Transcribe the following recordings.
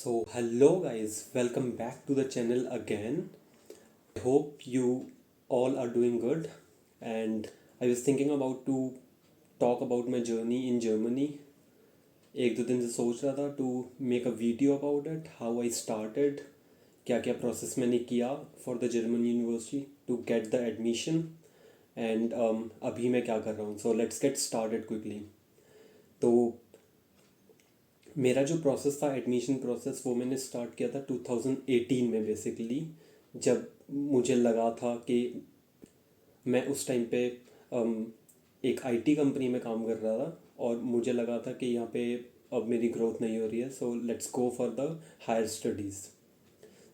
So, hello guys, welcome back to the channel again. I hope you all are doing good. And I was thinking about to talk about my journey in Germany. एक दो दिन से सोच रहा था to make a video about it, how I started, क्या क्या process मैंने किया for the German university to get the admission and अभी मैं क्या कर रहा हूँ. So let's get started quickly. तो मेरा जो प्रोसेस था एडमिशन प्रोसेस वो मैंने स्टार्ट किया था 2018 में बेसिकली. जब मुझे लगा था कि मैं उस टाइम पे एक आईटी कंपनी में काम कर रहा था और मुझे लगा था कि यहाँ पे अब मेरी ग्रोथ नहीं हो रही है, so let's go for the higher studies.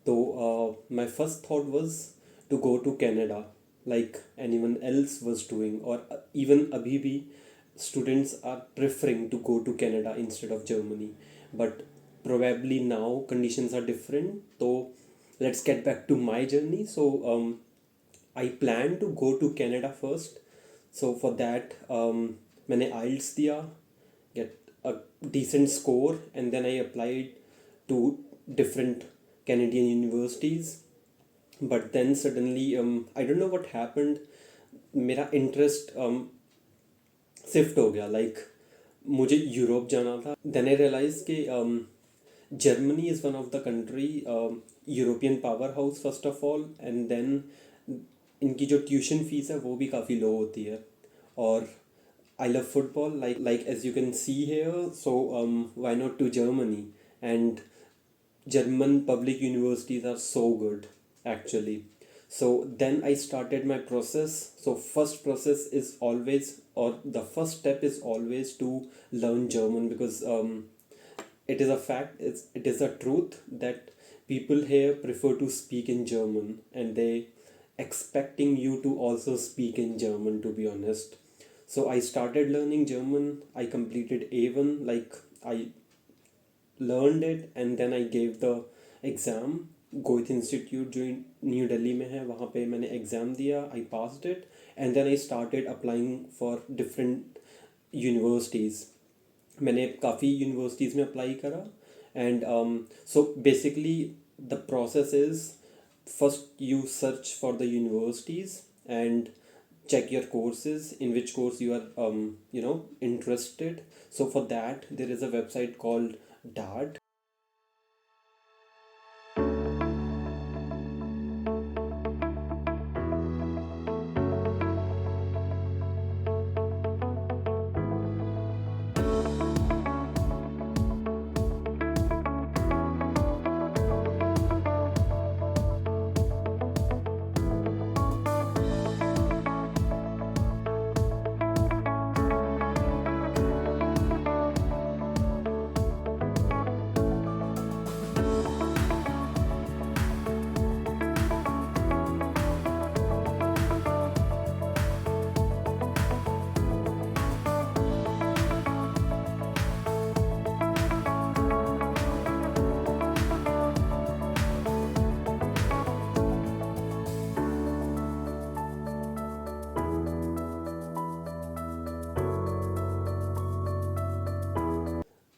तो my first thought was to go to Canada like anyone else was doing, और इवन अभी भी students are preferring to go to Canada instead of Germany. But probably now conditions are different. So let's get back to my journey. So I plan to go to Canada first. So for that, मैंने IELTS दिया, get a decent score, and then I applied to different Canadian universities. But then suddenly, I don't know what happened. मेरा interest shift हो गया. मुझे Europe जाना था. Then I realise कि Germany is one of the country European powerhouse first of all, and then इनकी जो tuition fees है वो भी काफ़ी लो होती है. और I love football like as you can see here, so why not to Germany. And German public universities are so good actually. So then I started my process. So first process is always, or the first step is always to learn German, because it is a fact, it is a truth that people here prefer to speak in German, and they expecting you to also speak in German, to be honest. So I started learning German. I completed A1, like I learned it, and then I gave the exam. Goethe institute जो New Delhi में है वहाँ पे मैंने exam दिया. I passed it, and then I started applying for different universities. मैंने काफ़ी universities में अप्लाई करा. And so basically the process is, first you search for the universities and check your courses, in which course you are interested. So for that there is a website called DART.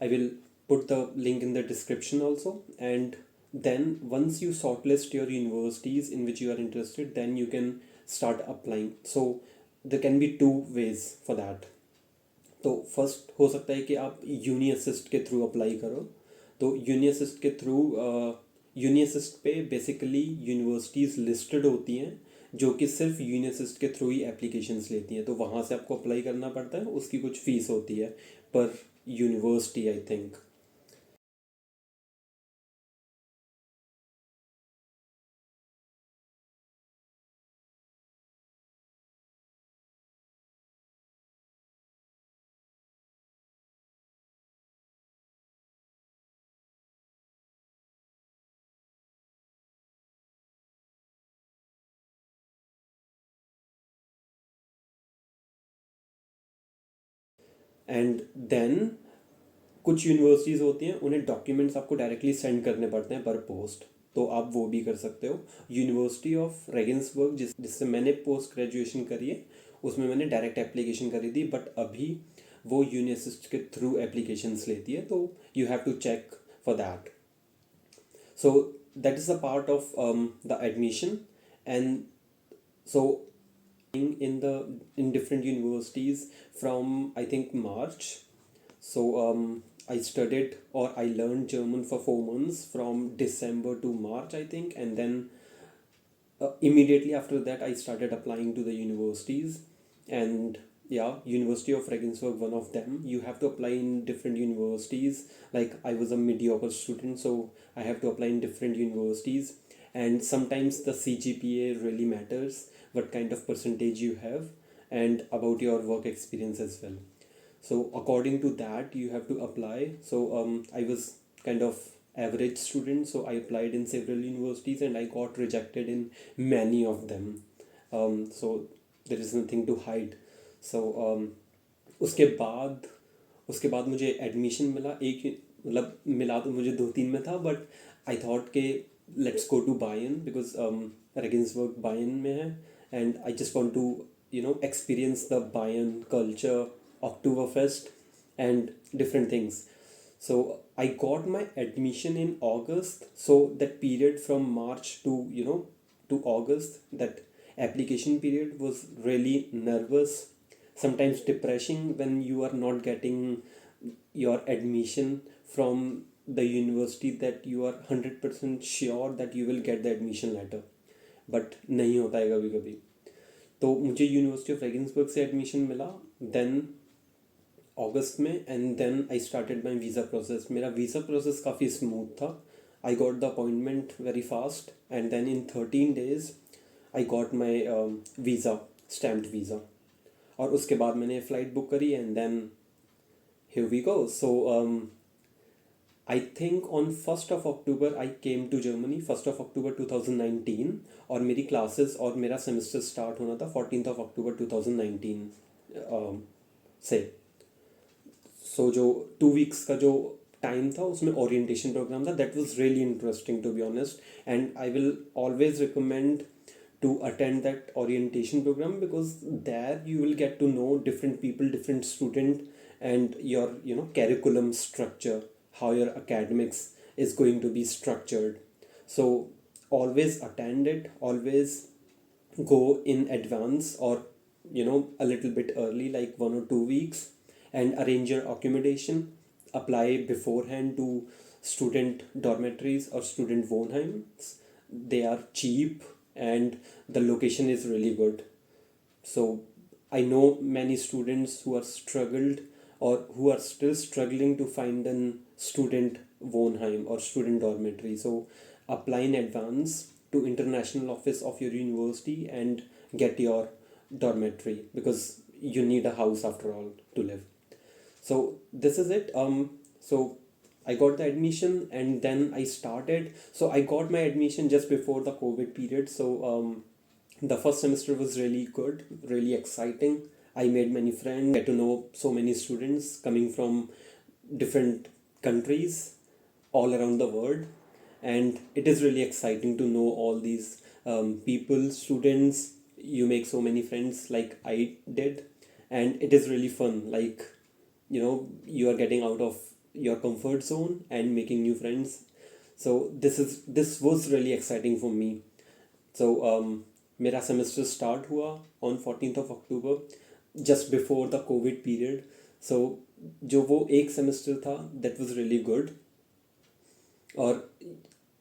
I will put the link in the description also. And then once you shortlist your universities in which you are interested, then you can start applying. So there can be two ways for that. तो first हो सकता है कि आप uni assist के through apply करो. तो uni assist के थ्रू यूनी असिस्ट पे बेसिकली यूनिवर्सिटीज़ लिस्टेड होती हैं जो कि सिर्फ यूनी असिस्ट के थ्रू ही एप्लीकेशंस लेती हैं. तो वहाँ से आपको अप्लाई करना पड़ता है. उसकी कुछ फ़ीस होती है पर university, I think. And then कुछ यूनिवर्सिटीज़ होती हैं, उन्हें डॉक्यूमेंट्स आपको डायरेक्टली सेंड करने पड़ते हैं पर पोस्ट. तो आप वो भी कर सकते हो. यूनिवर्सिटी ऑफ रेगन्सबर्ग जिससे मैंने पोस्ट ग्रेजुएशन करी है, उसमें मैंने डायरेक्ट एप्लीकेशन करी थी. बट अभी वो यूनिवर्सिटी के थ्रू एप्लीकेशंस लेती है, तो you have to check for that. So that is a part of the admission. And so in different universities from I think March. So I studied or I learned German for 4 months from December to March, I think, and then immediately after that I started applying to the universities. And yeah, University of Regensburg, one of them. You have to apply in different universities. Like, I was a mediocre student, so I have to apply in different universities. And sometimes the CGPA really matters, what kind of percentage you have, and about your work experience as well. So according to that you have to apply. So I was kind of average student, so I applied in several universities and I got rejected in many of them. So there is nothing to hide. So उसके बाद उसके बाद मुझे admission मिला एक, मतलब मिला तो मुझे 2-3 में था, बट आई थॉट के let's go to Bayern because Regensburg Bayern में है. And I just want to experience the Bayern culture, Oktoberfest, and different things. So I got my admission in August. So that period from March to to August, that application period was really nervous, sometimes depressing when you are not getting your admission from the university that you are 100% sure that you will get the admission letter. But नहीं होता है कभी कभी. तो मुझे university of रेगेंसबर्ग से admission मिला then अगस्त में. And then I started my visa process. मेरा वीज़ा प्रोसेस काफ़ी स्मूथ था. I got the appointment very fast and then in 13 days I got my visa, stamped visa. और उसके बाद मैंने फ़्लाइट बुक करी and then here we go. So I think on 1st of October I came to Germany, 1st of October 2019. और मेरी classes और मेरा semester start होना था 14th of October 2019 से. सो जो 2 weeks का जो टाइम था उसमें ओरिएंटेशन प्रोग्राम था. That was really interesting to be honest, and I will always recommend to attend that orientation program because there you will get to know different people, different student, and your curriculum structure, how your academics is going to be structured. So always attend it, always go in advance or a little bit early, like 1 or 2 weeks, and arrange your accommodation. Apply beforehand to student dormitories or student wohnheims. They are cheap and the location is really good. So I know many students who are struggled or who are still struggling to find an student wohnheim or student dormitory. So apply in advance to international office of your university and get your dormitory because you need a house after all to live. So this is it. So I got the admission and then I started. So I got my admission just before the COVID period. So the first semester was really good, really exciting. I made many friends, get to know so many students coming from different countries all around the world. And it is really exciting to know all these people, students. You make so many friends like I did. And it is really fun. Like, you are getting out of your comfort zone and making new friends. So this was really exciting for me. So मेरा semester start हुआ on 14th of October, just before the COVID period. So जो वो एक semester था, that was really good, और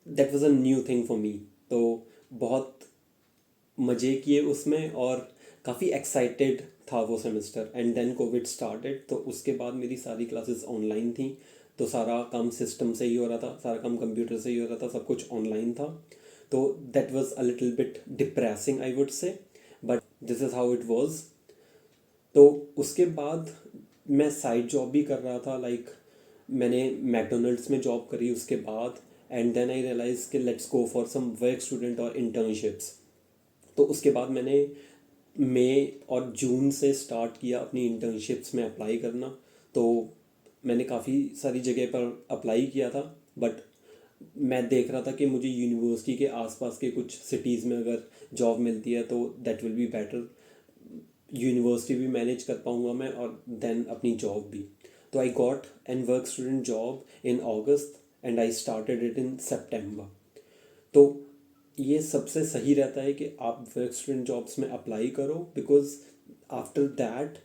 that was a new thing for me. तो बहुत मज़े किए उसमें और काफ़ी एक्साइटेड था वो semester. And then covid started. तो उसके बाद मेरी सारी क्लासेस ऑनलाइन थी. तो सारा काम सिस्टम से ही हो रहा था, सारा काम कंप्यूटर से ही हो रहा था, सब कुछ ऑनलाइन था. तो that was a little bit depressing I would say, but this is how it was. तो उसके बाद मैं साइड जॉब भी कर रहा था. लाइक मैंने मैकडोनल्ड्स में जॉब करी उसके बाद. एंड देन आई रियलाइज कि let's go for some work student और इंटर्नशिप्स. तो उसके बाद मैंने मई और जून से स्टार्ट किया अपनी इंटर्नशिप्स में अप्लाई करना. तो मैंने काफ़ी सारी जगह पर अप्लाई किया था, बट मैं देख रहा था कि मुझे यूनिवर्सिटी के आसपास के कुछ सिटीज़ में अगर जॉब मिलती है तो that will be better. University भी मैनेज कर पाऊँगा मैं और देन अपनी जॉब भी. तो I got an work student job in August and I started it in September. तो ये सबसे सही रहता है कि आप वर्क स्टूडेंट जॉब्स में अप्लाई करो, बिकॉज आफ्टर दैट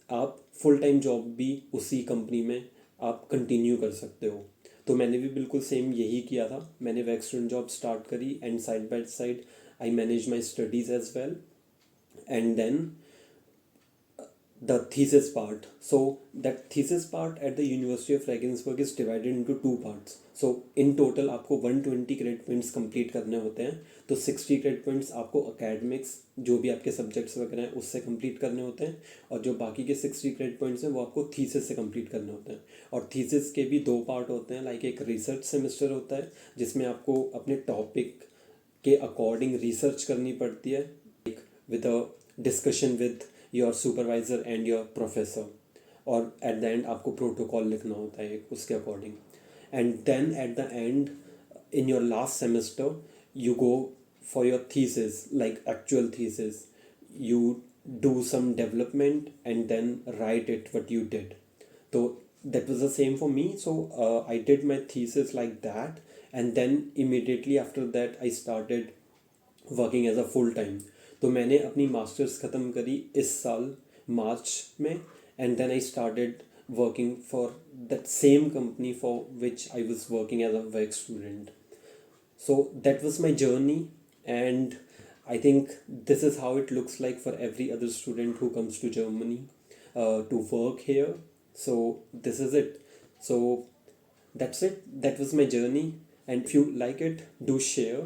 आप फुल टाइम जॉब भी उसी कंपनी में आप कंटिन्यू कर सकते हो। तो मैंने भी बिल्कुल सेम यही किया था, मैंने वर्क स्टूडेंट जॉब स्टार्ट करी and side by side I manage my studies as well. And then the thesis part. So that thesis part at the University of Regensburg is divided into two parts. So in total आपको 120 credit points complete करने होते हैं। तो 60 credit points आपको academics जो भी आपके subjects वगैरह हैं उससे कंप्लीट करने होते हैं, और जो बाकी के 60 क्रेडिट पॉइंट्स हैं वो आपको थीसिस से कंप्लीट करने होते हैं। और थीसिस के भी दो पार्ट होते हैं, लाइक एक रिसर्च सेमेस्टर होता है जिसमें आपको अपने टॉपिक के अकॉर्डिंग रिसर्च करनी पड़ती है, with a discussion with your supervisor and your professor, और at the end आपको प्रोटोकॉल लिखना होता है उसके according. And then at the end in your last semester you go for your thesis, like actual thesis. You do some development and then write it what you did. So that was the same for me. So I did my thesis like that, and then immediately after that I started working as a full time. तो मैंने अपनी masters ख़त्म करी इस साल मार्च में, and then I started working for that same company for which I was working as a work student. So that was my journey, and I think this is how it looks like for every other student who comes to Germany to work here. So this is it. So that's it. That was my journey, and if you like it, do share.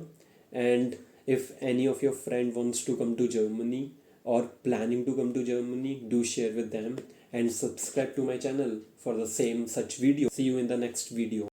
And if any of your friend wants to come to Germany or planning to come to Germany, do share with them and subscribe to my channel for the same such video. See you in the next video.